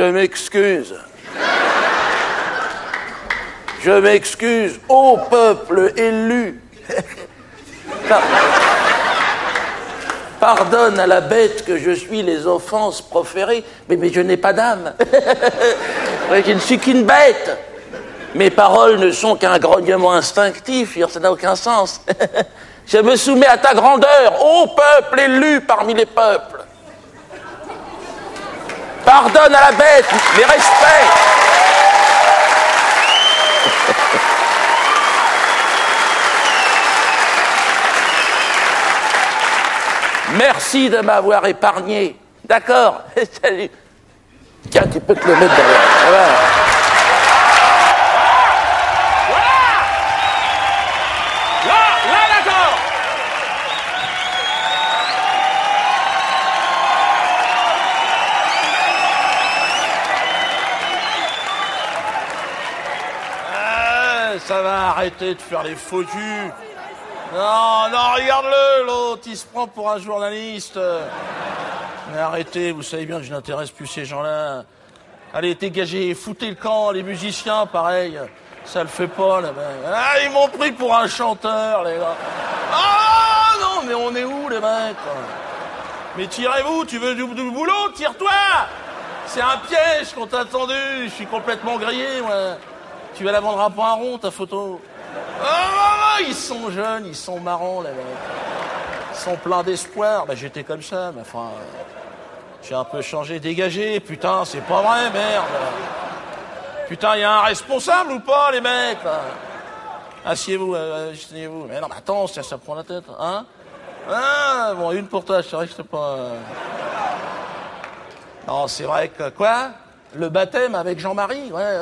Je m'excuse. Je m'excuse, ô peuple élu. Pardonne à la bête que je suis les offenses proférées, mais je n'ai pas d'âme. Je ne suis qu'une bête. Mes paroles ne sont qu'un grognement instinctif, ça n'a aucun sens. Je me soumets à ta grandeur, ô peuple élu parmi les peuples. Pardonne à la bête, les respects. Merci de m'avoir épargné. D'accord. Salut. Tiens, tu peux te le mettre derrière. Ça va. D'accord. Ça va, arrêter de faire les faux culs. Non, regarde-le, l'autre, il se prend pour un journaliste. Mais arrêtez, vous savez bien que je n'intéresse plus ces gens-là. Allez, dégagez, foutez le camp, les musiciens, pareil. Ça le fait pas, là-bas. Ah, ils m'ont pris pour un chanteur, les gars. Ah, non, mais on est où, les mecs? Mais tirez-vous, tu veux du boulot? Tire-toi! C'est un piège qu'on t'a tendu, je suis complètement grillé, moi. Tu vas la vendre à point rond, ta photo. Oh, ils sont jeunes, ils sont marrants, là. Ils sont pleins d'espoir. Bah, j'étais comme ça, mais enfin... j'ai un peu changé, dégagé. Putain, c'est pas vrai, merde. Putain, il y a un responsable ou pas, les mecs, là? Asseyez-vous, asseyez-vous. Mais non, mais attends, ça prend la tête, hein? Ah, bon, une pour toi, je savais que c'était pas... Non, c'est vrai que... Quoi? Le baptême avec Jean-Marie? Ouais.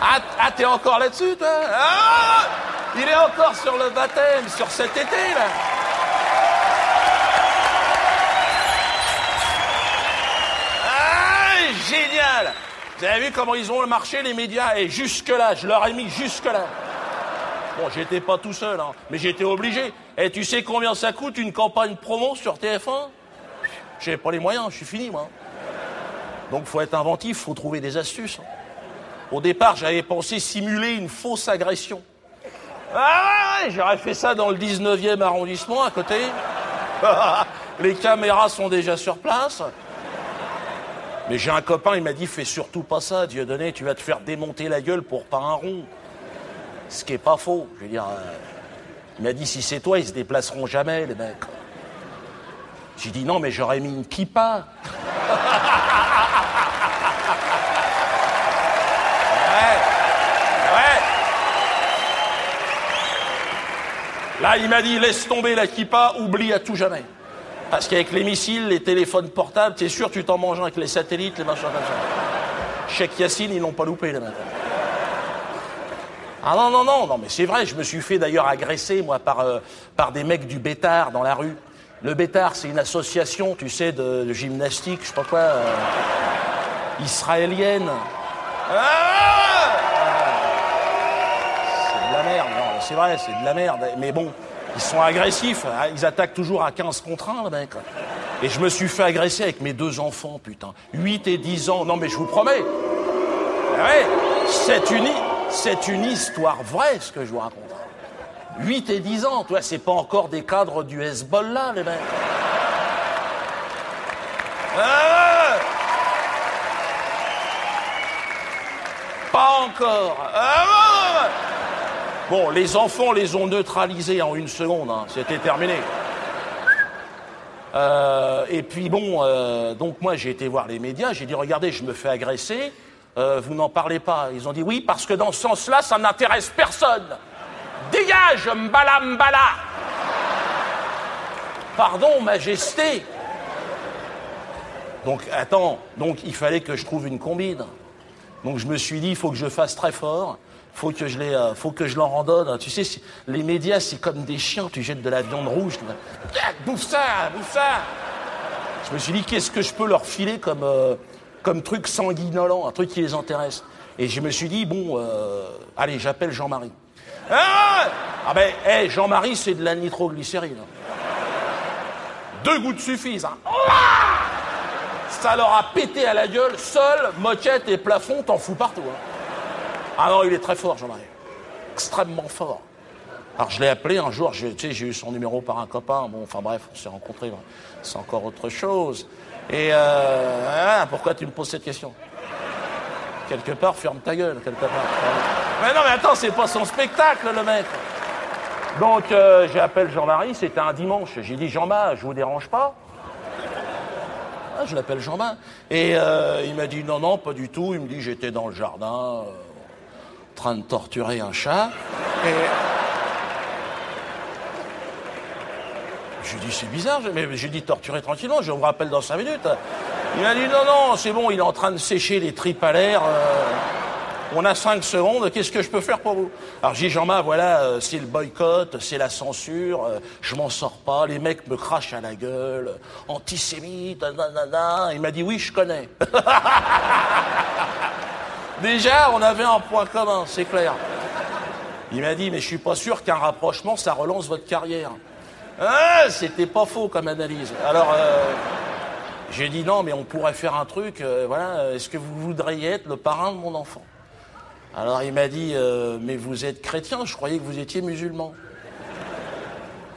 Ah, t'es encore là-dessus, toi? Ah! Il est encore sur le baptême, sur cet été, là. Ah, génial! Vous avez vu comment ils ont marché, les médias? Et jusque-là, je leur ai mis jusque-là. Bon, j'étais pas tout seul, hein, mais j'étais obligé. Et tu sais combien ça coûte, une campagne promo sur TF1? J'ai pas les moyens, je suis fini, moi. Donc, faut être inventif, faut trouver des astuces. Au départ, j'avais pensé simuler une fausse agression. Ah ouais, j'aurais fait ça dans le 19e arrondissement, à côté. Les caméras sont déjà sur place. Mais j'ai un copain, il m'a dit, fais surtout pas ça, Dieudonné, tu vas te faire démonter la gueule pour pas un rond. Ce qui est pas faux, je veux dire... il m'a dit, si c'est toi, ils se déplaceront jamais, les mecs. J'ai dit, non, mais j'aurais mis une kippa. Là, il m'a dit, laisse tomber la kippa, oublie à tout jamais. Parce qu'avec les missiles, les téléphones portables, t'es sûr, tu t'en manges avec les satellites, les machins comme ça. Cheikh Yassine, ils l'ont pas loupé, les mecs. Ah non, mais c'est vrai, je me suis fait d'ailleurs agresser, moi, par des mecs du Bétard dans la rue. Le Bétard, c'est une association, tu sais, de gymnastique, je sais pas quoi, israélienne. C'est de la merde, non, c'est vrai, c'est de la merde. Mais bon, ils sont agressifs, ils attaquent toujours à 15 contre 1, le mec. Et je me suis fait agresser avec mes 2 enfants, putain. 8 et 10 ans, non mais je vous promets. Ouais, c'est une histoire vraie, ce que je vous raconte. 8 et 10 ans, toi, c'est pas encore des cadres du Hezbollah, les mecs. Pas encore. Bon, les enfants les ont neutralisés en 1 seconde, hein. C'était terminé. Et puis bon, donc moi j'ai été voir les médias, j'ai dit regardez, je me fais agresser, vous n'en parlez pas. Ils ont dit oui, parce que dans ce sens-là, ça n'intéresse personne. Dégage, mbala. Pardon, majesté. Donc, attends, il fallait que je trouve une combine. Donc je me suis dit, il faut que je fasse très fort, faut que je leur en donne. Tu sais, les médias, c'est comme des chiens, tu jettes de la viande rouge. Bouffe ça. Je me suis dit, qu'est-ce que je peux leur filer comme truc sanguinolent, un truc qui les intéresse. Et je me suis dit, bon, allez, j'appelle Jean-Marie. Jean-Marie, c'est de la nitroglycérine. 2 gouttes suffisent, hein. Ça leur a pété à la gueule, sol, moquette et plafond, t'en fous partout. Hein. Ah non, il est très fort, Jean-Marie. Extrêmement fort. Alors je l'ai appelé un jour, j'ai eu son numéro par un copain, bon, enfin bref, on s'est rencontrés, c'est encore autre chose. Et pourquoi tu me poses cette question? Quelque part, ferme ta gueule, quelque part. Mais non, mais attends, c'est pas son spectacle, le mec. Donc, j'appelle Jean-Marie, c'était un dimanche. J'ai dit, Jean-Marie, je vous dérange pas? Ah, je l'appelle Jean-Marie. Et il m'a dit, non, non, pas du tout. Il me dit, j'étais dans le jardin, en train de torturer un chat. Et... je lui dis, c'est bizarre, mais j'ai dit torturer tranquillement, je vous rappelle dans 5 minutes. Il m'a dit, non, non, c'est bon, il est en train de sécher les tripes à l'air. On a 5 secondes, qu'est-ce que je peux faire pour vous? Alors j'ai dit, Jean-Marc, voilà, c'est le boycott, c'est la censure, je m'en sors pas, les mecs me crachent à la gueule, antisémite, nanana. Il m'a dit, oui, je connais. Déjà, on avait un point commun, c'est clair. Il m'a dit, mais je suis pas sûr qu'un rapprochement, ça relance votre carrière. Ah, c'était pas faux comme analyse. Alors, j'ai dit non, mais on pourrait faire un truc, voilà, est-ce que vous voudriez être le parrain de mon enfant? Alors il m'a dit, mais vous êtes chrétien, je croyais que vous étiez musulman.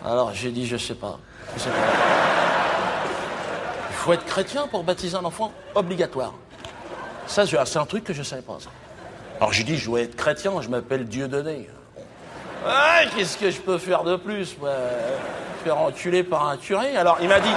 Alors j'ai dit, je sais pas. Il faut être chrétien pour baptiser un enfant? Obligatoire. Ça, c'est un truc que je savais pas, ça. Alors j'ai dit, je dois être chrétien, je m'appelle Dieudonné. Ah, qu'est-ce que je peux faire de plus, moi? Faire enculer par un curé? Alors il m'a dit... Non.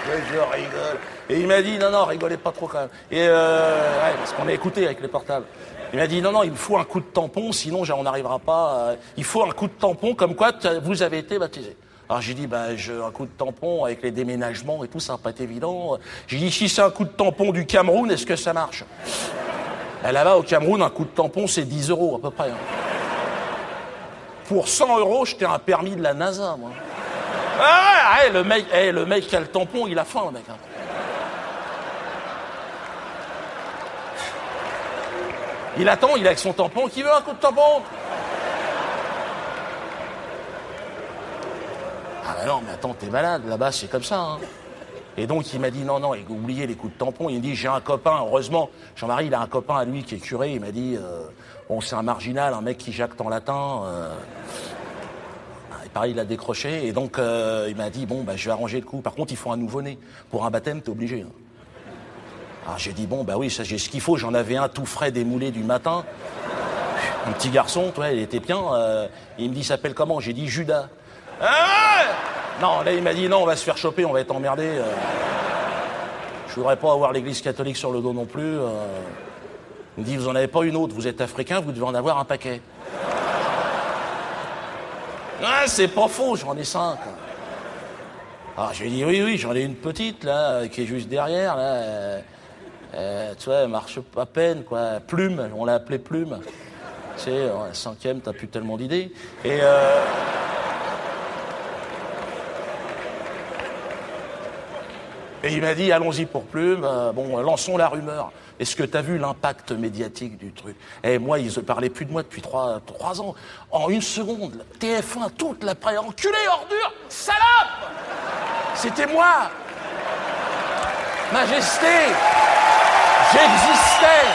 Je rigole. Et il m'a dit, non, non, rigolez pas trop quand même. Et ouais, parce qu'on a écouté avec les portables. Il m'a dit, non, non, il me faut un coup de tampon, sinon on n'arrivera pas. Il faut un coup de tampon, comme quoi vous avez été baptisé. Alors j'ai dit, un coup de tampon avec les déménagements et tout, ça va pas être évident. J'ai dit, si c'est un coup de tampon du Cameroun, est-ce que ça marche? Et là-bas, au Cameroun, un coup de tampon, c'est 10 € à peu près. Hein. Pour 100 €, j'étais un permis de la NASA, moi. Ah, le mec qui a le tampon, il a faim, le mec. Hein. Il attend, il est avec son tampon. Qui veut un coup de tampon? Ah bah non, mais attends, t'es malade, là-bas c'est comme ça. Hein. Et donc il m'a dit non, non, oubliez les coups de tampon. Il me dit, j'ai un copain, heureusement, Jean-Marie, il a un copain à lui qui est curé. Il m'a dit, bon, c'est un marginal, un mec qui jacte en latin. Et pareil, il a décroché. Et donc il m'a dit, bon, je vais arranger le coup. Par contre, il faut un nouveau-né. Pour un baptême, t'es obligé. Hein. Alors j'ai dit, bon, oui, ça j'ai ce qu'il faut. J'en avais un tout frais démoulé du matin. Un petit garçon, toi, il était bien. Il me dit, il s'appelle comment? J'ai dit, Judas. Non, là il m'a dit non, on va se faire choper, on va être emmerdé. Je voudrais pas avoir l'église catholique sur le dos non plus. Il me dit, vous en avez pas une autre, vous êtes africain, vous devez en avoir un paquet. Ah, c'est pas faux, j'en ai 5. Alors j'ai dit oui, j'en ai une petite là, qui est juste derrière là. Tu vois, elle marche à peine quoi. Plume, on l'a appelée Plume. Tu sais, la 5e, t'as plus tellement d'idées. Et il m'a dit, allons-y pour Plume, lançons la rumeur. Est-ce que tu as vu l'impact médiatique du truc? Moi, ils ne parlaient plus de moi depuis 3 ans. En 1 seconde, TF1, toute l'après, enculé, ordure, salope! C'était moi! Majesté! J'existais!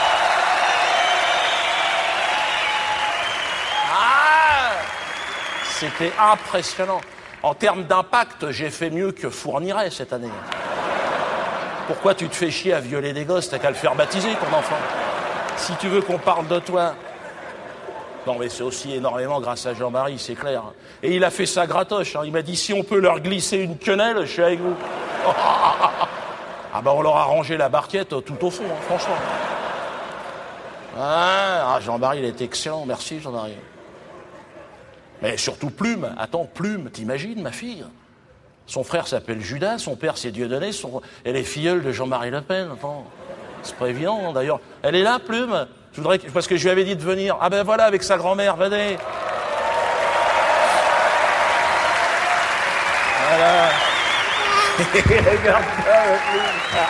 C'était impressionnant. En termes d'impact, j'ai fait mieux que Fourniret cette année. Pourquoi tu te fais chier à violer des gosses? T'as qu'à le faire baptiser, ton enfant. Si tu veux qu'on parle de toi. Non, mais c'est aussi énormément grâce à Jean-Marie, c'est clair. Et il a fait ça gratoche. Hein. Il m'a dit, si on peut leur glisser une quenelle, je suis avec vous. On leur a rangé la barquette tout au fond, hein, franchement. Jean-Marie, il est excellent. Merci, Jean-Marie. Mais surtout Plume. Attends, Plume, t'imagines, ma fille? Son frère s'appelle Judas, son père c'est Dieudonné, elle est filleule de Jean-Marie Le Pen. Attends, c'est pas évident, hein, d'ailleurs. Elle est là, Plume? Parce que je lui avais dit de venir. Ah ben voilà, avec sa grand-mère, venez. Voilà. Regarde ça,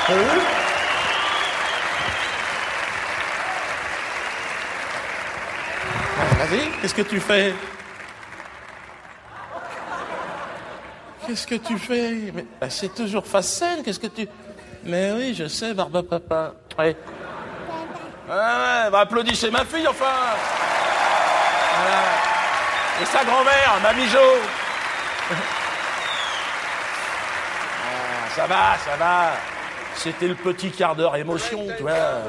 Plume. Vas-y, qu'est-ce que tu fais? Qu'est-ce que tu fais? Mais bah, c'est toujours face scène, qu'est-ce que tu... Mais oui, je sais, Barbe Papa. Ouais. Ouais, bah applaudissez ma fille, enfin. Voilà. Et sa grand-mère, Mamie Jo. Ah, ça va, ça va. C'était le petit quart d'heure émotion, tu vois.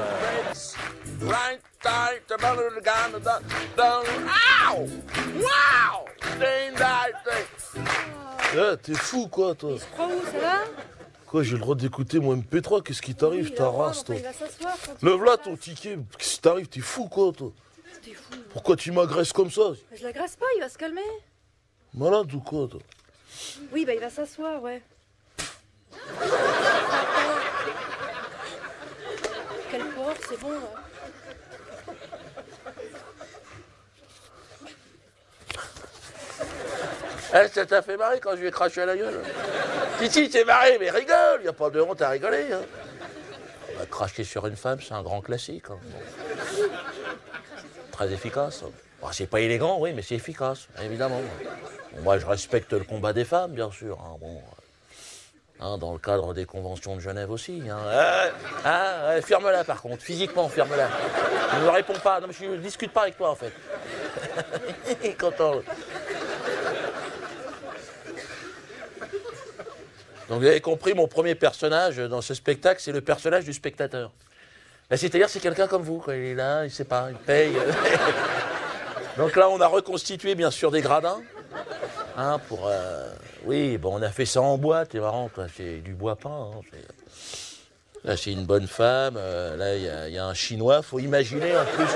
T'es fou, quoi, toi? Il se croit où, ça va? Quoi, j'ai le droit d'écouter mon MP3? Qu'est-ce qui t'arrive, ta race, toi? Il va s'asseoir. Lève là ton ticket. Qu'est-ce qui t'arrive? T'es fou, quoi, toi? T'es fou. Pourquoi tu m'agresses comme ça? Je l'agresse pas, il va se calmer. Malade ou quoi, toi? Oui, bah il va s'asseoir, ouais. Quel porc, c'est bon. Eh, ça t'a fait marrer quand je lui ai craché à la gueule? Si, t'es marré, mais rigole, y a pas de honte à rigoler. Hein. Bah, cracher sur une femme, c'est un grand classique. Hein. Bon. Très efficace. Bon, c'est pas élégant, oui, mais c'est efficace, évidemment. Bon, moi, je respecte le combat des femmes, bien sûr. Hein, bon, hein, dans le cadre des conventions de Genève aussi. Hein. Ferme-la, par contre, physiquement, ferme-la. Ne me réponds pas, non, mais je ne discute pas avec toi, en fait. Content. Donc vous avez compris, mon premier personnage dans ce spectacle, c'est le personnage du spectateur. Ben, c'est-à-dire, c'est quelqu'un comme vous, quoi. Il est là, il sait pas, il paye. Donc là, on a reconstitué, bien sûr, des gradins. Hein, pour... Oui, bon, on a fait ça en bois, c'est marrant, quoi. C'est du bois peint. Hein. Là, c'est une bonne femme. Là, il y a un Chinois, faut imaginer en plus.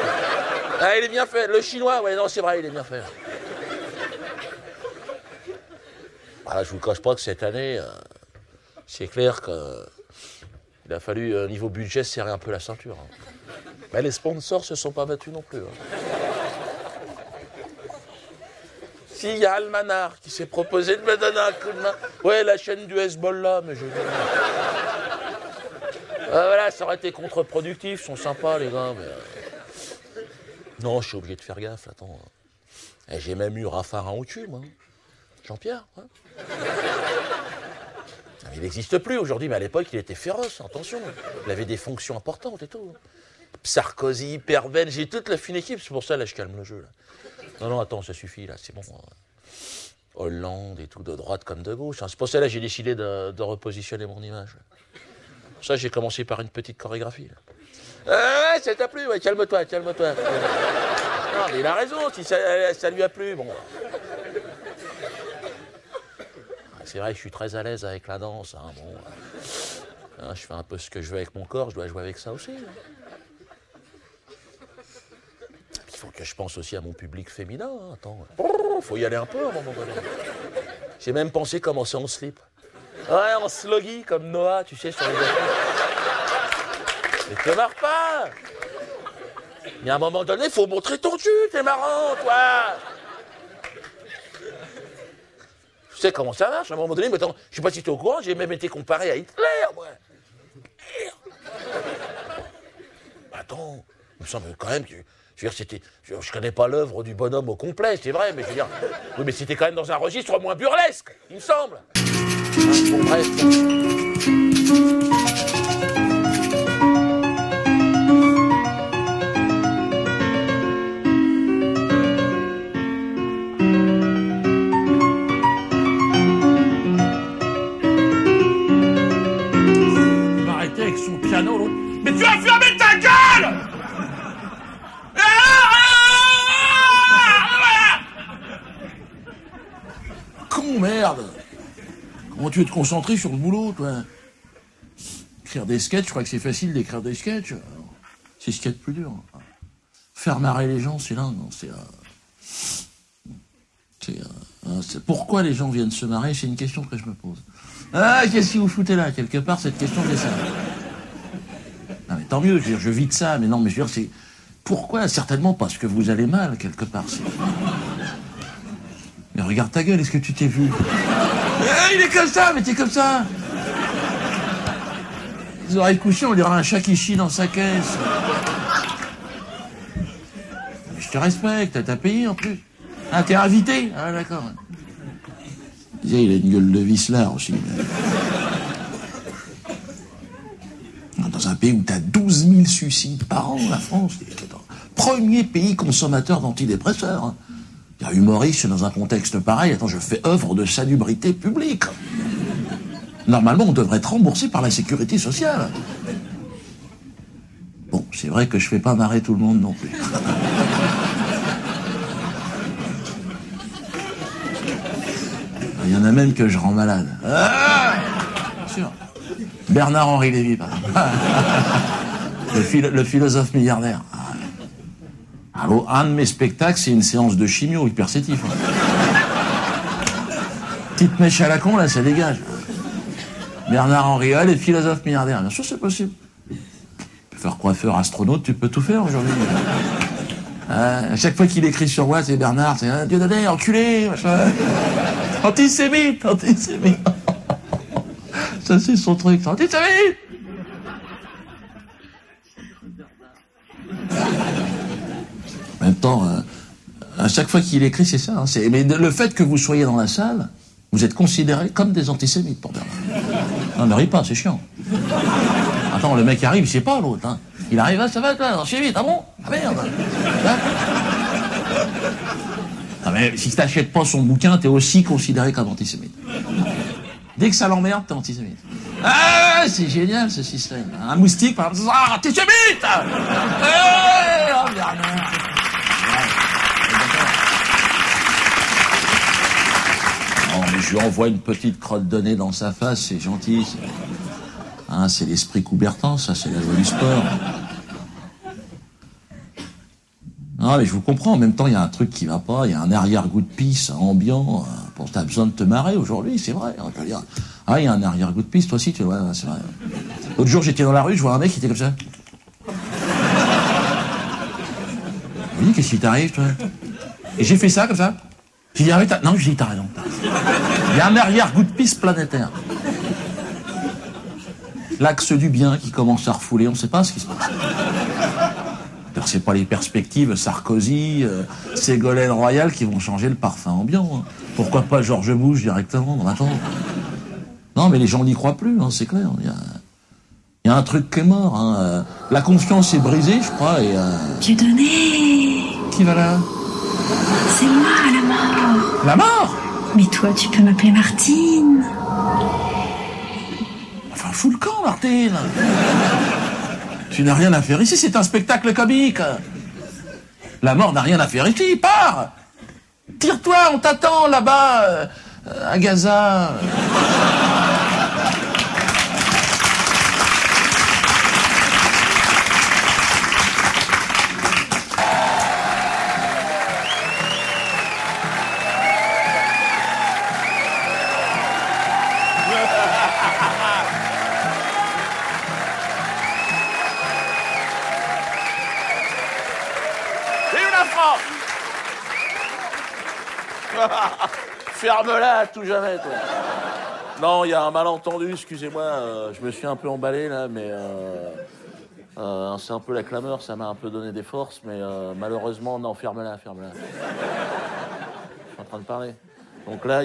Ah, il est bien fait. Le Chinois, ouais, non, c'est vrai, il est bien fait. Ah, je vous cache pas que cette année... C'est clair qu'il a fallu, niveau budget, serrer un peu la ceinture. Hein. Mais les sponsors se sont pas battus non plus. Hein. Si, il y a Almanar qui s'est proposé de me donner un coup de main. Ouais, la chaîne du Hezbollah, mais je... voilà, ça aurait été contre-productif, ils sont sympas, les gars, mais... Non, je suis obligé de faire gaffe, attends. Et j'ai même eu Raffarin au cul, moi. Jean-Pierre, hein. Il n'existe plus aujourd'hui, mais à l'époque, il était féroce, attention. Il avait des fonctions importantes et tout. Sarkozy, Perben, j'ai toute la fine équipe, c'est pour ça, là, je calme le jeu. Là. Non, attends, ça suffit, là, c'est bon. Hollande et tout, de droite comme de gauche. C'est pour ça, là, j'ai décidé de repositionner mon image. Pour ça, j'ai commencé par une petite chorégraphie. Ouais, ça t'a plu, ouais, calme-toi. Non, mais il a raison, si ça lui a plu, bon... C'est vrai que je suis très à l'aise avec la danse. Hein, bon, hein, je fais un peu ce que je veux avec mon corps, je dois jouer avec ça aussi. Hein. Il faut que je pense aussi à mon public féminin. Hein, attends, faut y aller un peu à un moment donné. J'ai même pensé commencer en slip. Ouais, en sloggy, comme Noah, tu sais, sur les affiches. Mais te marre pas. Mais à un moment donné, faut montrer ton cul, t'es marrant, toi. Tu sais comment ça marche, à un moment donné, mais attends, je sais pas si tu es au courant, j'ai même été comparé à Hitler, moi. Attends, il me semble quand même que, je veux dire, c'était, je connais pas l'œuvre du bonhomme au complet, c'est vrai, mais je veux dire, oui, mais c'était quand même dans un registre moins burlesque, il me semble. Bon, bref. Mais tu as fermé ta gueule! Con, merde! Comment tu veux te concentrer sur le boulot, toi? Écrire des sketchs, je crois que c'est facile d'écrire des sketchs. C'est ce qu'il y a de plus dur. Faire marrer les gens, c'est là, non, c'est pourquoi les gens viennent se marrer, c'est une question que je me pose. Ah, qu'est-ce que vous foutez là? Quelque part, cette question, c'est ça. Non, mais tant mieux, je veux dire, je vis de ça, mais non, mais je veux dire, c'est... Pourquoi? Certainement parce que vous allez mal, quelque part. Mais regarde ta gueule, est-ce que tu t'es vu? Il est comme ça, mais t'es comme ça. Les oreilles couchées, on dirait un chat qui chie dans sa caisse. Mais je te respecte, t'as payé en plus. Ah, t'es invité? Ah, d'accord. Il disait, il a une gueule de vicelard aussi. Dans un pays où t'as 12 000 suicides par an, la France, premier pays consommateur d'antidépresseurs. Hein. Il y a humoriste dans un contexte pareil. Attends, je fais œuvre de salubrité publique. Normalement, on devrait être remboursé par la sécurité sociale. Bon, c'est vrai que je fais pas marrer tout le monde non plus. Il y en a même que je rends malade. Ah, bien sûr. Bernard-Henri Lévy, par exemple. Le philosophe milliardaire. Alors, un de mes spectacles, c'est une séance de chimio hypersétif. Petite mèche à la con, là, ça dégage. Bernard-Henri Lévy, philosophe milliardaire. Bien sûr, c'est possible. Tu peux faire coiffeur, astronaute, tu peux tout faire aujourd'hui. À chaque fois qu'il écrit sur moi, c'est Bernard, c'est un Dieu donné, enculé, machin. Antisémite, antisémite. Ça, c'est son truc, antisémite. En même temps, à chaque fois qu'il écrit, c'est ça. Hein, mais le fait que vous soyez dans la salle, vous êtes considérés comme des antisémites pour Bernard. Non, ne ris pas, c'est chiant. Attends, le mec arrive, il sait pas l'autre. Hein. Il arrive, ah, ça va, toi, antisémite, ah bon? Ah merde. Non, mais si t'achètes pas son bouquin, t'es aussi considéré comme antisémite. Dès que ça l'emmerde, t'es antisémite. Ah, c'est génial ce système. Un moustique, par exemple, ah, antisémite! Oh, Bernard! Non, mais je lui envoie une petite crotte de nez dans sa face, c'est gentil. Hein, c'est l'esprit Coubertin, ça, c'est la loi du sport. Non, mais je vous comprends, en même temps, il y a un truc qui va pas, il y a un arrière-goût de pisse ambiant, t'as besoin de te marrer aujourd'hui, c'est vrai. Hein, je veux dire. Ah, il y a un arrière-goût de pisse, toi aussi, tu vois, c'est vrai. L'autre jour, j'étais dans la rue, je vois un mec qui était comme ça. Oui, qu'est-ce qui t'arrive, toi? Et j'ai fait ça, comme ça. J'ai dit, ah oui, non, je dis, t'as raison. Il y a un arrière-goût de pisse planétaire. L'axe du bien qui commence à refouler, on sait pas ce qui se passe. C'est pas les perspectives Sarkozy, Ségolène Royal qui vont changer le parfum ambiant. Hein. Pourquoi pas Georges Bush directement? Non, mais les gens n'y croient plus, hein, c'est clair. Il y a un truc qui est mort. Hein. La confiance est brisée, je crois. Et, Dieudonné. Qui va là? C'est moi, la mort. La mort? Mais toi, tu peux m'appeler Martine. Enfin, fous le camp, Martine. Tu n'as rien à faire ici, c'est un spectacle comique. La mort n'a rien à faire ici, pars. Tire-toi, on t'attend là-bas, à Gaza. Ferme-la à tout jamais, toi. Non, il y a un malentendu, excusez-moi, je me suis un peu emballé là, mais c'est un peu la clameur, ça m'a un peu donné des forces, mais malheureusement, non, ferme-la. Je suis en train de parler. Donc là,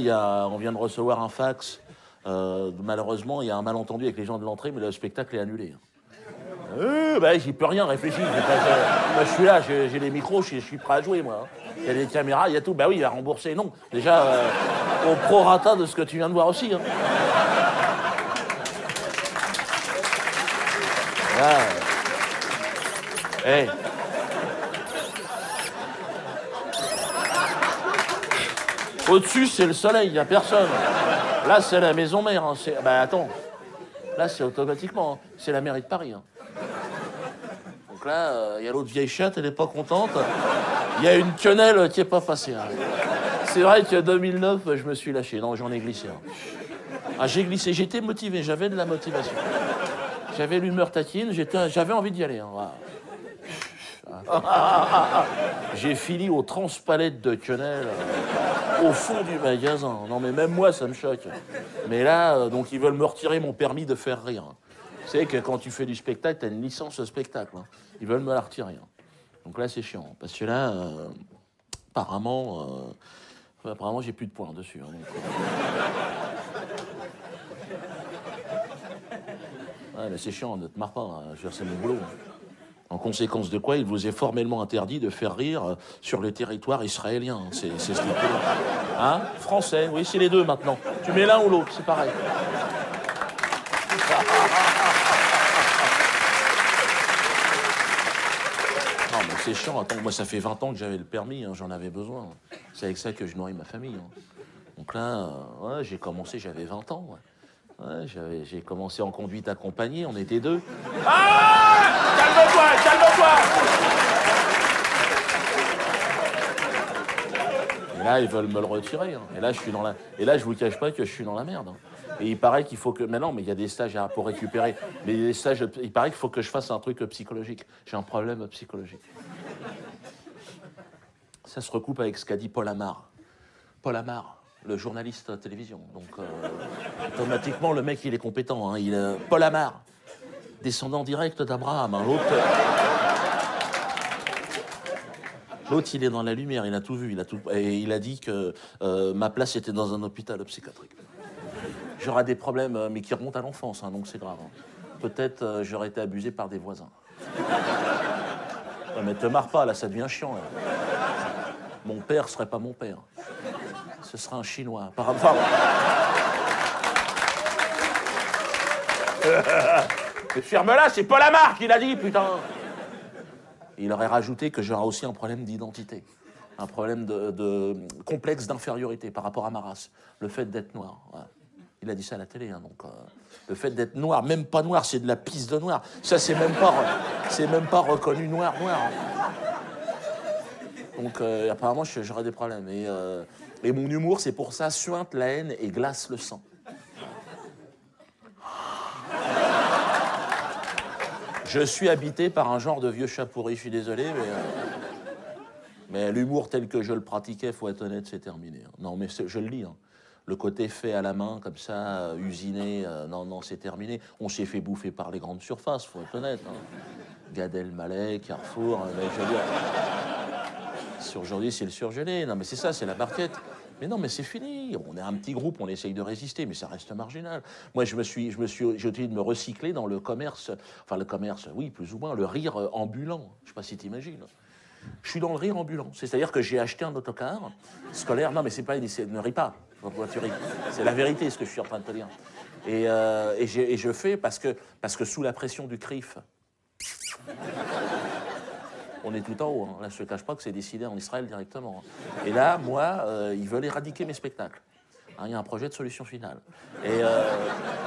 on vient de recevoir un fax. Malheureusement, il y a un malentendu avec les gens de l'entrée, mais le spectacle est annulé. Bah, j'y peux rien, réfléchis. Moi, je suis là, j'ai les micros, je suis prêt à jouer, moi. Hein. Il y a des caméras, il y a tout. Bah oui, il va rembourser. Non, déjà, au prorata de ce que tu viens de voir aussi. Hein. Là, hey. Au-dessus, c'est le soleil, il n'y a personne. Là, c'est la maison mère. Hein. Bah attends, là, c'est automatiquement. Hein. C'est la mairie de Paris. Hein. Donc là, il y a l'autre vieille chatte, elle n'est pas contente. Il y a une quenelle qui n'est pas passée. Hein. C'est vrai que 2009, je me suis lâché. Non, j'en ai glissé. Hein. Ah, j'ai glissé, j'étais motivé, j'avais de la motivation. J'avais l'humeur taquine, j'avais envie d'y aller. Hein. Voilà. J'ai fini au transpalette de quenelle, au fond du magasin. Non, mais même moi, ça me choque. Mais là, donc, ils veulent me retirer mon permis de faire rire. Tu sais que quand tu fais du spectacle, t'as une licence spectacle. Hein. Ils veulent me la retirer. Donc là, c'est chiant. Parce que là, apparemment, j'ai plus de points dessus. Hein, donc, ouais, mais c'est chiant, ne te marre pas. Hein. Je veux dire, c'est mon boulot. En conséquence de quoi, il vous est formellement interdit de faire rire sur le territoire israélien. C'est ce qu'il peut. Hein? Français, oui, c'est les deux maintenant. Tu mets l'un ou l'autre, c'est pareil. Non, mais c'est chiant. Attends, moi, ça fait 20 ans que j'avais le permis, hein, j'en avais besoin. C'est avec ça que je nourris ma famille. Hein. Donc là, ouais, j'ai commencé, j'avais 20 ans. Ouais. Ouais, j'ai commencé en conduite accompagnée, on était deux. Ah! Calme-toi, calme-toi! Et là, ils veulent me le retirer. Hein. Et là, je vous cache pas que je suis dans la merde. Hein. Et il paraît qu'il faut que... Mais non, mais il y a des stages pour récupérer. Mais des stages, il paraît qu'il faut que je fasse un truc psychologique. J'ai un problème psychologique. Ça se recoupe avec ce qu'a dit Paul Amar. Paul Amar, le journaliste télévision. Donc, automatiquement, le mec, il est compétent. Hein. Paul Amar, descendant direct d'Abraham. Hein. L'autre, il est dans la lumière, il a tout vu. Et il a dit que ma place était dans un hôpital psychiatrique. J'aurai des problèmes, mais qui remontent à l'enfance, hein, donc c'est grave. Hein. Peut-être j'aurais été abusé par des voisins. Ouais, mais te marre pas, là, ça devient chiant. Là. Mon père serait pas mon père. Ce serait un Chinois. Ferme-la, c'est Paul Amar qui l'a dit, putain. Il aurait rajouté que j'aurais aussi un problème d'identité. Un problème de complexe d'infériorité par rapport à ma race. Le fait d'être noir. Ouais. Il a dit ça à la télé, hein, donc le fait d'être noir, même pas noir, c'est de la pisse de noir. Ça, c'est même pas reconnu noir. Donc apparemment, j'aurais des problèmes. Et mon humour, c'est pour ça, suinte la haine et glace le sang. Je suis habité par un genre de vieux chat pourri, je suis désolé, mais l'humour tel que je le pratiquais, faut être honnête, c'est terminé. Non, mais je le dis, hein. Le côté fait à la main, comme ça, usiné, non, c'est terminé. On s'est fait bouffer par les grandes surfaces, faut être honnête. Hein. Gad Elmaleh, Carrefour, mais je veux dire... Aujourd'hui, c'est le surgelé. Non, mais c'est ça, c'est la barquette. Mais non, mais c'est fini. On est un petit groupe, on essaye de résister, mais ça reste marginal. Moi, j'ai essayé de me recycler dans le commerce. Enfin, le commerce, oui, plus ou moins, le rire ambulant. Je sais pas si t'imagines. Je suis dans le rire ambulant. C'est-à-dire que j'ai acheté un autocar scolaire. Non, mais c'est pas... Ne ris pas. Pourquoi tu ris? C'est la vérité, ce que je suis en train de te dire. Et je fais parce que sous la pression du CRIF... On est tout en haut. Hein. Là, je ne te cache pas que c'est décidé en Israël directement. Hein. Et là, moi, ils veulent éradiquer mes spectacles. Hein, il y a un projet de solution finale. Et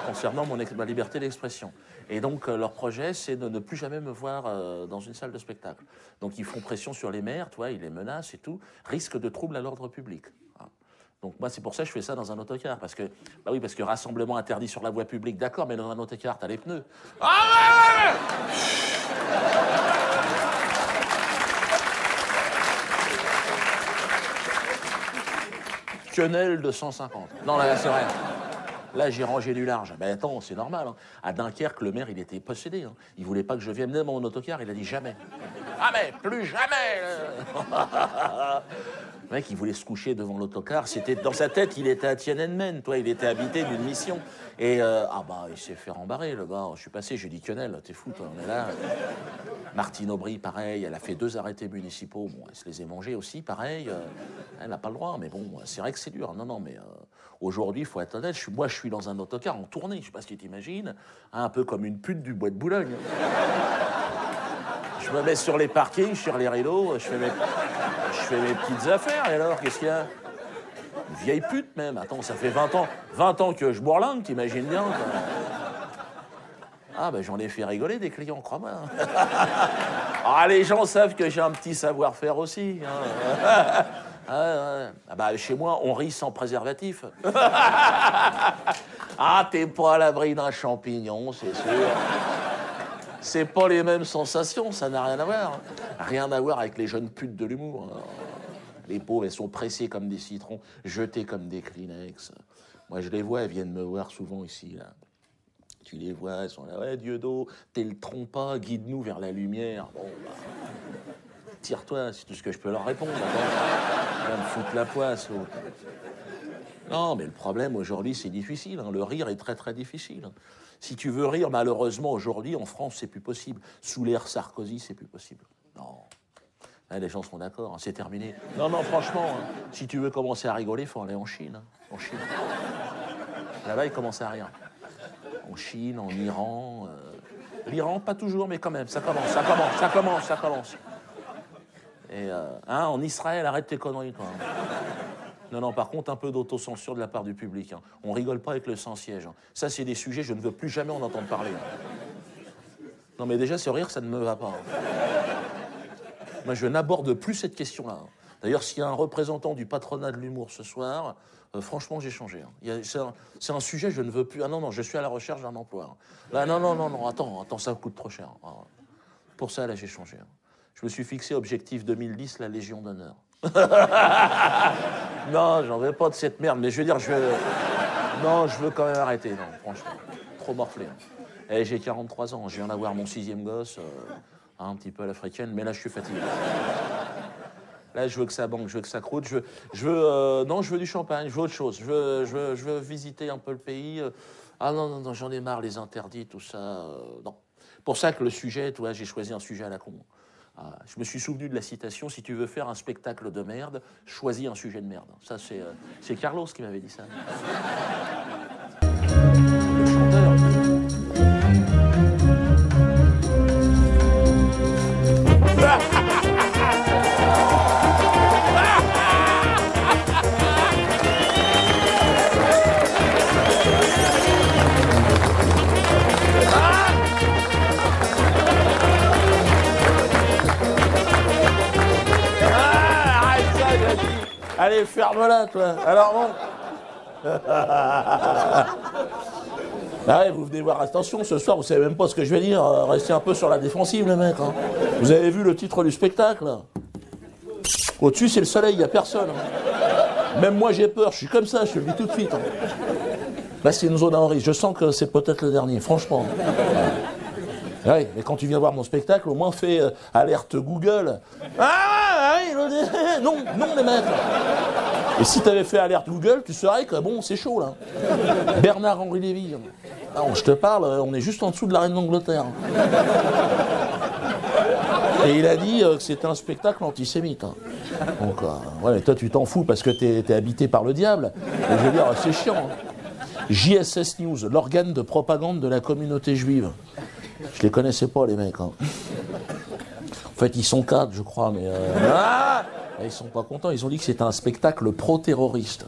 concernant ma liberté d'expression. Et donc, leur projet, c'est de ne plus jamais me voir dans une salle de spectacle. Donc, ils font pression sur les maires, toi, ils les menacent et tout. Risque de trouble à l'ordre public. Hein. Donc, moi, c'est pour ça que je fais ça dans un autocar. Parce que rassemblement interdit sur la voie publique, d'accord, mais dans un autocar, t'as les pneus. Ah ouais! Quenelle de 150. Non, là, c'est vrai. Là, j'ai rangé du large. Ben attends, c'est normal. Hein. À Dunkerque, le maire, il était possédé. Hein. Il voulait pas que je vienne même en autocar. Il a dit jamais. Ah mais plus jamais. Le mec, il voulait se coucher devant l'autocar. C'était dans sa tête, il était à Tiananmen. Toi, il était habité d'une mission. Et il s'est fait rembarrer, le gars. Je suis passé, j'ai dit Quenelle, t'es fou, toi, on est là. Martine Aubry, pareil, elle a fait 2 arrêtés municipaux. Bon, elle se les est mangés aussi, pareil. Elle n'a pas le droit, mais bon, c'est vrai que c'est dur. Non, mais aujourd'hui, il faut être honnête. Moi, je suis dans un autocar en tournée. Je ne sais pas si tu t'imagines. Un peu comme une pute du bois de Boulogne. Je me mets sur les parkings, sur les rideaux, je fais mes petites affaires. Et alors, qu'est-ce qu'il y a? Une vieille pute, même. Attends, ça fait 20 ans que je bourlingue, t'imagines bien. Ah, ben j'en ai fait rigoler des clients, crois-moi. Ah, les gens savent que j'ai un petit savoir-faire aussi. Hein. Ah, bah, chez moi, on rit sans préservatif. Ah, t'es pas à l'abri d'un champignon, c'est sûr. C'est pas les mêmes sensations, ça n'a rien à voir. Rien à voir avec les jeunes putes de l'humour. Les pauvres, elles sont pressées comme des citrons, jetées comme des Kleenex. Moi, je les vois, elles viennent me voir souvent ici, là. Tu les vois, elles sont là, ouais, Dieudo, t'es le trompas, guide-nous vers la lumière. Bon, bah... Tire-toi, c'est tout ce que je peux leur répondre. Va me foutre la poisse. Non, mais le problème aujourd'hui, c'est difficile. Hein. Le rire est très très difficile. Si tu veux rire, malheureusement, aujourd'hui, en France, c'est plus possible. Sous l'ère Sarkozy, c'est plus possible. Non. Hein, les gens sont d'accord, hein, c'est terminé. Non, non, franchement, hein, si tu veux commencer à rigoler, il faut aller en Chine. Hein, en Chine. Là-bas, ils commencent à rire. En Chine, en Iran. L'Iran, pas toujours, mais quand même, ça commence. Et hein, en Israël, arrête tes conneries, toi. Hein. Non, non, par contre, un peu d'autocensure de la part du public. Hein. On rigole pas avec le sans-siège. Hein. Ça, c'est des sujets, je ne veux plus jamais en entendre parler. Hein. Non, mais déjà, ce rire, ça ne me va pas. Hein. Moi, je n'aborde plus cette question-là. Hein. D'ailleurs, s'il y a un représentant du patronat de l'humour ce soir, franchement, j'ai changé. Hein. C'est un sujet, je ne veux plus... Ah non, non, je suis à la recherche d'un emploi. Hein. Là, non, attends, ça coûte trop cher. Hein. Pour ça, là, j'ai changé. Hein. Je me suis fixé objectif 2010, la Légion d'honneur. Non, j'en veux pas de cette merde, mais je veux dire, non, je veux quand même arrêter, non, franchement, trop morflé. Hein. Et j'ai 43 ans, je viens d'avoir mon 6e gosse, un petit peu à l'africaine, mais là, je suis fatigué. Là, je veux que ça banque, je veux que ça croûte, non, je veux du champagne, je veux autre chose, je veux visiter un peu le pays. Ah non, j'en ai marre, les interdits, tout ça, non. Pour ça que le sujet, tu vois, j'ai choisi un sujet à la con. Je me suis souvenu de la citation, si tu veux faire un spectacle de merde, choisis un sujet de merde. Ça, c'est Carlos qui m'avait dit ça. Le chanteur. Allez, ferme-la, toi. Alors bon. Ah ouais, vous venez voir, attention, ce soir, vous savez même pas ce que je vais dire. Restez un peu sur la défensive, les mecs. Hein. Vous avez vu le titre du spectacle, là? Au-dessus, c'est le soleil, il n'y a personne. Hein. Même moi, j'ai peur, je suis comme ça, je te le dis tout de suite. Hein. Là, c'est une zone à risque. Je sens que c'est peut-être le dernier, franchement. Ouais, mais quand tu viens voir mon spectacle, au moins fais alerte Google. Ah oui, non, les mecs. Et si tu avais fait alerte Google, tu saurais que bon, c'est chaud là. Bernard-Henri Lévy. Alors, je te parle, on est juste en dessous de la reine d'Angleterre. Et il a dit que c'était un spectacle antisémite. Hein. Donc, ouais, mais toi tu t'en fous parce que t'es habité par le diable. Et je veux dire, c'est chiant. Hein. JSS News, l'organe de propagande de la communauté juive. Je les connaissais pas, les mecs. Hein. En fait, ils sont 4, je crois, mais... ils sont pas contents. Ils ont dit que c'était un spectacle pro-terroriste.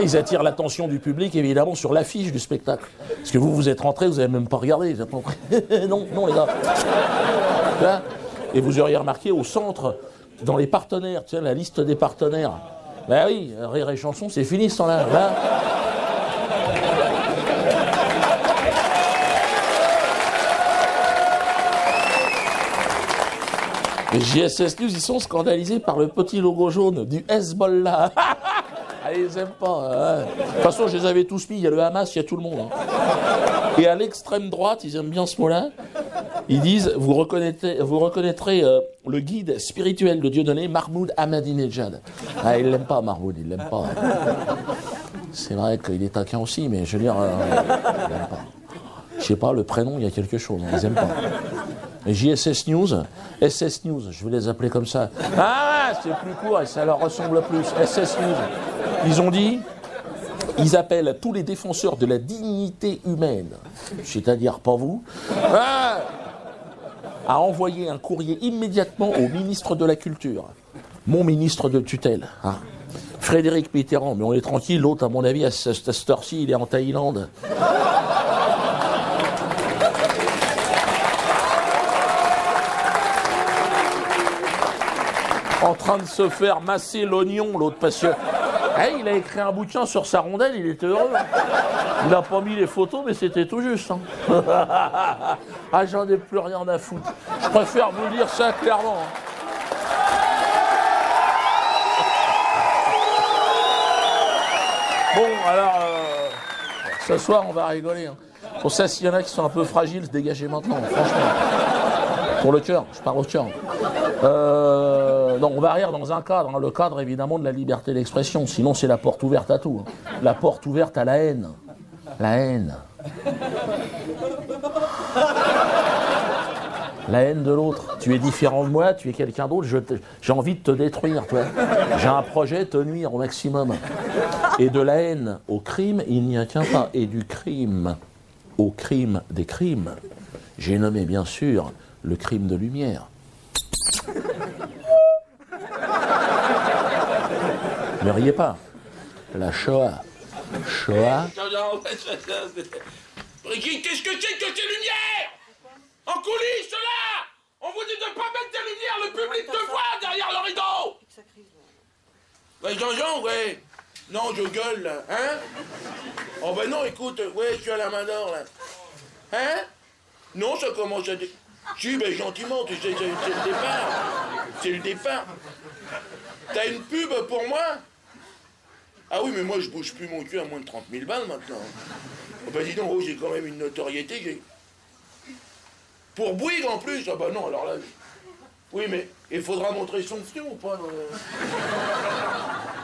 Ils attirent l'attention du public, évidemment, sur l'affiche du spectacle. Parce que vous êtes rentrés, vous n'avez même pas regardé. Vous êtes rentrés. Non, les gars. Là, et vous auriez remarqué, au centre, dans les partenaires, tu sais, la liste des partenaires. Ben oui, Rire et Chanson, c'est fini ce temps-là. Là. Les JSS News, ils sont scandalisés par le petit logo jaune du Hezbollah. Ils les aiment pas. Hein. De toute façon, je les avais tous mis. Il y a le Hamas, il y a tout le monde. Hein. Et à l'extrême droite, ils aiment bien ce mot-là. Ils disent, vous reconnaîtrez le guide spirituel de Dieudonné, Mahmoud Ahmadinejad. Ils l'aiment pas, Mahmoud, ils l'aiment pas. C'est vrai qu'il est taquin aussi, mais je veux dire, ils l'aiment pas. Je sais pas, le prénom, il y a quelque chose. Ils aiment pas. JSS News, SS News, je vais les appeler comme ça. C'est plus court et ça leur ressemble plus. SS News. Ils ont dit, ils appellent tous les défenseurs de la dignité humaine, c'est-à-dire pas vous, à envoyer un courrier immédiatement au ministre de la Culture, mon ministre de tutelle, Frédéric Mitterrand. Mais on est tranquille, l'autre, à mon avis, à cette heure-ci, il est en Thaïlande. En train de se faire masser l'oignon, l'autre, parce que il a écrit un bouquin sur sa rondelle, il était heureux. Il n'a pas mis les photos, mais c'était tout juste. Hein. J'en ai plus rien à foutre. Je préfère vous dire ça clairement. Bon, alors, ce soir, on va rigoler. Hein. Pour ça, s'il y en a qui sont un peu fragiles, dégagez maintenant, franchement. Pour le cœur, je parle au cœur. Non, on va rire dans un cadre, hein, le cadre évidemment de la liberté d'expression, sinon c'est la porte ouverte à tout. Hein. La porte ouverte à la haine. La haine. La haine de l'autre. Tu es différent de moi, tu es quelqu'un d'autre, j'ai envie de te détruire, toi. J'ai un projet, te nuire au maximum. Et de la haine au crime, il n'y a qu'un pas. Et du crime au crime des crimes, j'ai nommé bien sûr le crime de lumière. Ne riez pas. La Shoah. Shoah. Brigitte, qu'est-ce que c'est que ces lumières? En coulisses, là! On vous dit de pas mettre des lumières, le public te voit derrière le rideau! Ouais, Jean-Jean, ouais. Non, je gueule, là, hein? Oh, ben non, écoute, ouais, je suis à la main d'or, là. Hein? Non, ça commence à... Si, ben gentiment, tu sais, c'est le départ. C'est le départ. T'as une pub pour moi? Ah oui, mais moi, je bouge plus mon cul à moins de 30 000 balles, maintenant. Oh, ben dis donc, oh, j'ai quand même une notoriété, j'ai... Pour Bouygues, en plus? Ah bah non, alors là... Oui, mais il faudra montrer son fion, pas le...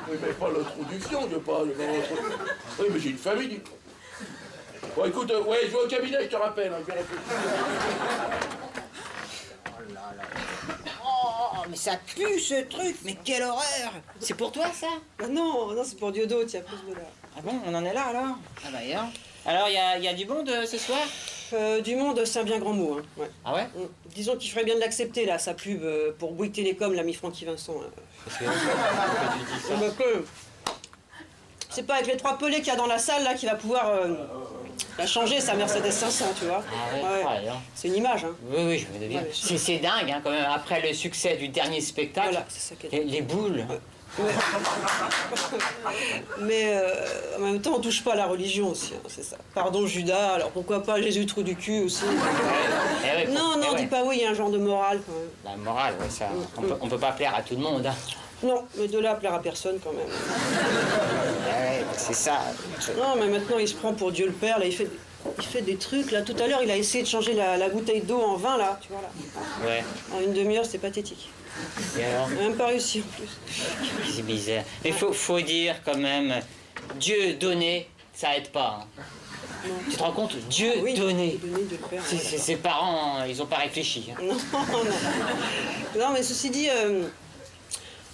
Oui, mais pas le trou du fion, je pas... Oui, mais j'ai une famille, dis... Bon, écoute, ouais, je vais au cabinet, je te rappelle. Hein, Oh, mais ça pue ce truc, mais quelle horreur! C'est pour toi ça? Non, non, c'est pour Diodo, tiens, plus de là. Ah bon, on en est là alors? Ah bah alors? Alors, y a du monde ce soir? Du monde, c'est un bien grand mot. Hein. Ouais. Ah ouais? Disons qu'il ferait bien de l'accepter, là, sa pub pour Bouygues Télécom, l'ami Francky Vincent. Qu'est-ce que tu dis ça? C'est pas avec les 3 pelés qu'il y a dans la salle, là, qu'il va pouvoir la changer, sa Mercedes 500, tu vois. Ah ouais? Ouais. C'est une image, hein. Oui, oui, je me devine. Ouais, c'est dingue, hein, quand même, après le succès du dernier spectacle. Voilà, c'est ça les boules. Ouais. Mais en même temps, on touche pas à la religion aussi, hein, c'est ça. Pardon Judas, alors pourquoi pas Jésus trou du cul aussi. Ouais, non, dis pas oui, il y a un genre de morale quand même. La morale, ouais, ça. On peut pas plaire à tout le monde, hein. Non, mais de là à plaire à personne quand même. Ouais, c'est ça. Non, mais maintenant il se prend pour Dieu le Père, là, il fait des trucs, là. Tout à l'heure, il a essayé de changer la bouteille d'eau en vin, là, tu vois, là. Ouais. En une demi-heure, c'est pathétique. Et alors? Il n'a même pas réussi en plus. C'est bizarre. Mais faut dire quand même, Dieu donné, ça aide pas. Hein. Tu te rends compte? Dieu donné. Ses parents, ils ont pas réfléchi. Hein. Non, mais ceci dit,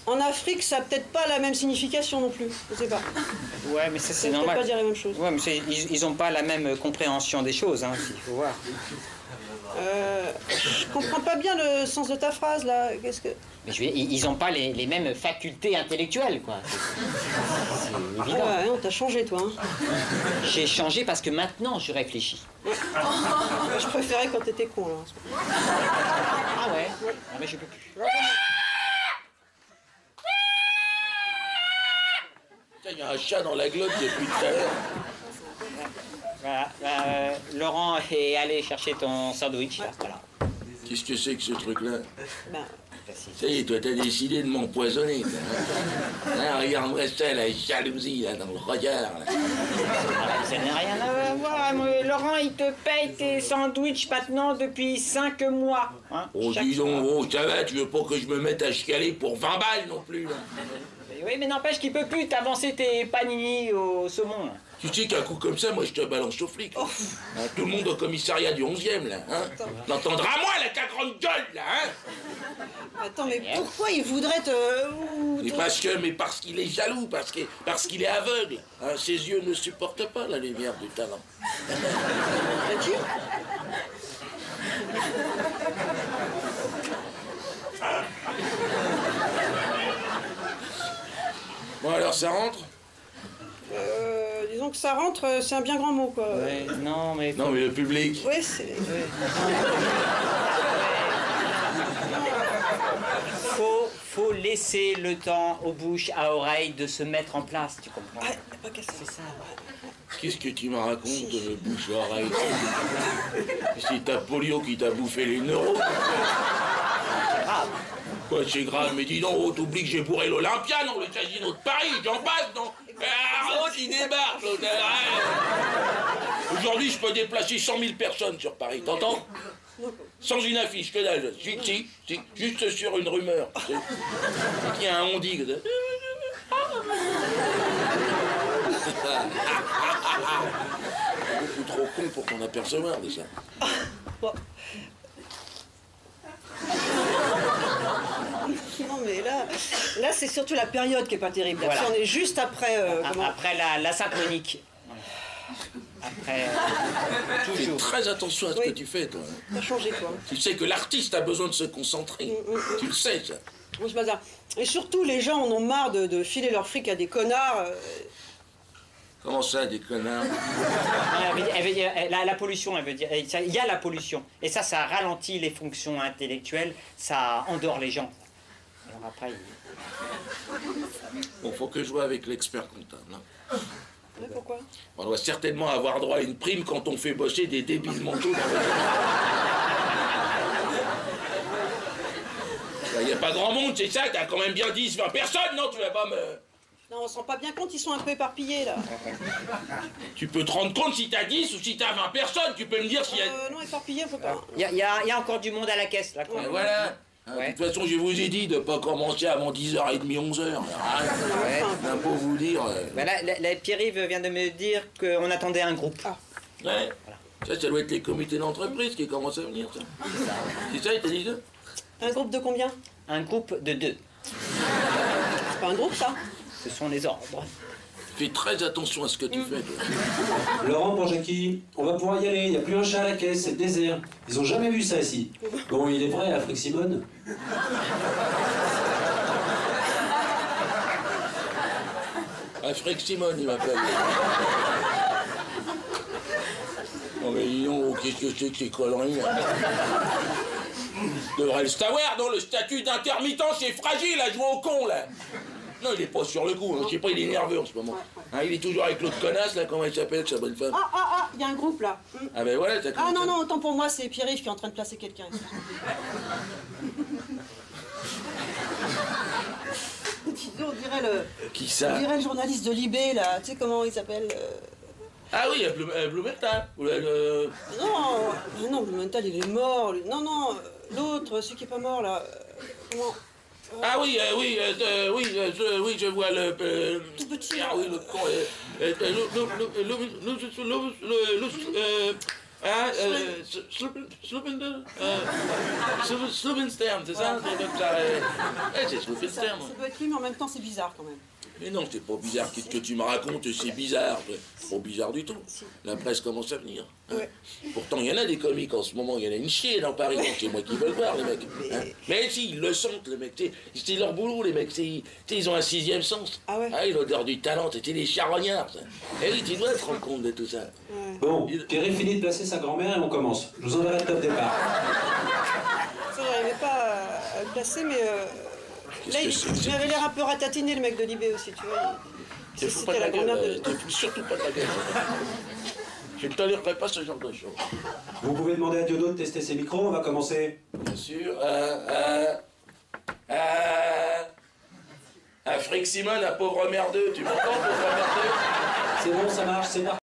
en Afrique, ça n'a peut-être pas la même signification non plus. Je sais pas. Ouais, mais ça c'est normal. Peut-être pas dire la même chose. Ouais, mais ils ont pas la même compréhension des choses, hein, il faut voir. Je comprends pas bien le sens de ta phrase là. Qu'est-ce que... Mais ils ont pas les mêmes facultés intellectuelles, quoi. C'est évident. Ah ouais, on t'a changé toi. Hein. J'ai changé parce que maintenant je réfléchis. Je préférais quand t'étais con là. Ah ouais? Ah mais je peux plus. Il y a un chat dans la glotte depuis tout à l'heure. Voilà, Laurent est allé chercher ton sandwich. Là, voilà. Qu'est-ce que c'est que ce truc-là? Ben, ça y est, toi, t'as décidé de m'empoisonner. Regarde-moi ça, la jalousie, là, dans le regard. Là. Ça n'a rien à voir. Laurent, il te paye tes sandwichs maintenant depuis 5 mois. Hein, oh, dis donc, oh, ça va, tu veux pas que je me mette à chicaler pour 20 balles non plus, là? Oui, mais n'empêche qu'il peut plus t'avancer tes panini au saumon. Là. Tu sais qu'un coup comme ça, moi, je te balance au flic. Oh. Hein, tout le monde au commissariat du 11e, là. Hein? L'entendra moi, là, ta grande gueule, là, hein? Attends, mais pourquoi il voudrait te... Mais parce qu'il est jaloux, parce qu'il est aveugle. Hein, ses yeux ne supportent pas la lumière du talent. Bon, alors, ça rentre? Disons que ça rentre, c'est un bien grand mot, quoi. Ouais, non, mais... Non, mais le public... Oui, c'est... Faut laisser le temps aux bouches à oreilles de se mettre en place, tu comprends? Ah, pas qu'à ça. C'est ça. Qu'est-ce que tu me racontes, bouche à oreille? C'est ta polio qui t'a bouffé les neurones. Ah. Quoi, c'est grave, mais dis donc, oh, t'oublies que j'ai bourré l'Olympia, non, le casino de Paris, j'en passe, non? L'autre, il débarque, l'autre. Aujourd'hui, je peux déplacer 100 000 personnes sur Paris, t'entends? Sans une affiche, que dalle. Si, juste sur une rumeur. Il y a un on-dit. Beaucoup trop con pour t'en apercevoir de ça. Bon. Non mais là c'est surtout la période qui est pas terrible. Voilà. On est juste après... après la Sainte-Monique. Après, toujours. Fais très attention à ce que tu fais, toi. T'as changé, toi. Tu sais que l'artiste a besoin de se concentrer. Tu le sais, ça. Moi, je bazar. Et surtout, les gens en ont marre de filer leur fric à des connards. Comment ça, des connards? Elle veut dire, la pollution, elle veut dire... Il y a la pollution. Et ça ralentit les fonctions intellectuelles, ça endort les gens. Alors après... Bon, faut que je vois avec l'expert comptable. Hein. Mais pourquoi? On doit certainement avoir droit à une prime quand on fait bosser des débiles mentaux dans il n'y a pas grand monde, c'est ça? T'as quand même bien 10, 20 personnes, non? Tu vas pas me... Non, on se rend pas bien compte, ils sont un peu éparpillés, là. Tu peux te rendre compte si t'as 10 ou si t'as 20 personnes, tu peux me dire s'il y a... non, éparpillés, faut pas. Il y a encore du monde à la caisse, là. Voilà. De toute façon, je vous ai dit de ne pas commencer avant 10h30, 11h. Un peu vous dire... Ben là, Pierre-Yves vient de me dire qu'on attendait un groupe. Ah. Ouais. Voilà. Ça doit être les comités d'entreprise qui commencent à venir, ça. C'est ça, il t'a dit ça? Un groupe de combien? Un groupe de 2. C'est pas un groupe, ça? Ce sont les ordres. Fais très attention à ce que tu fais, toi. Laurent pour Jackie, on va pouvoir y aller, il n'y a plus un chat à la caisse, c'est le désert. Ils ont jamais vu ça ici. Bon, il est vrai, Afrique Simone. Afrique Simone, il m'appelle. Non mais dis donc, qu'est-ce que c'est que ces conneries, là? Devrait le savoir, non? Le statut d'intermittent, c'est fragile à jouer au con, là. Non, il est pas sur le coup, hein. Je sais pas, il est nerveux en ce moment. Hein, il est toujours avec l'autre connasse, là, comment elle s'appelle, sa bonne femme? Il y a un groupe, là. Ah ben voilà, ça commence. Ah non, autant pour moi, c'est Pierre-Yves qui est en train de placer quelqu'un. On dirait le... Qui ça? On dirait le journaliste de Libé, là. Tu sais comment il s'appelle Ah oui, Blumenthal. Non, Blumenthal, il est mort. Non, l'autre, celui qui est pas mort, là. Comment... Ah oui, je vois le... Tout petit. Ah oui, le con... Slopenstern, c'est ça? C'est Slopenstern. Ça doit être lui, mais en même temps, c'est bizarre, quand même. Mais non, c'est pas bizarre. Qu'est-ce que tu me racontes? C'est bizarre. C'est pas bizarre du tout. La presse commence à venir. Hein. Ouais. Pourtant, il y en a des comiques en ce moment. Il y en a une chier dans Paris. C'est moi qui veux le voir, les mecs. Hein. Mais si, ils le sentent, les mecs. C'est leur boulot, les mecs. Ils ont un 6e sens. Ah ouais? Ah, l'odeur du talent. C'était des charognards, ça. Eh oui, tu dois te rendre compte de tout ça. Ouais. Bon, Pierre finit de placer sa grand-mère et on commence. Je vous enverrai le top départ. Ça, j'arrivais pas à le placer, mais... Là, il avait l'air un peu ratatiné, le mec de Libé aussi, tu vois. Te fous pas de la gueule, te fous surtout pas de la gueule. Je ne tolérerai pas ce genre de choses. Vous pouvez demander à Diodo de tester ses micros, on va commencer. Bien sûr. Afrique Simone, un pauvre merdeux. Tu m'entends, pauvre merdeux? C'est bon, ça marche, c'est parti.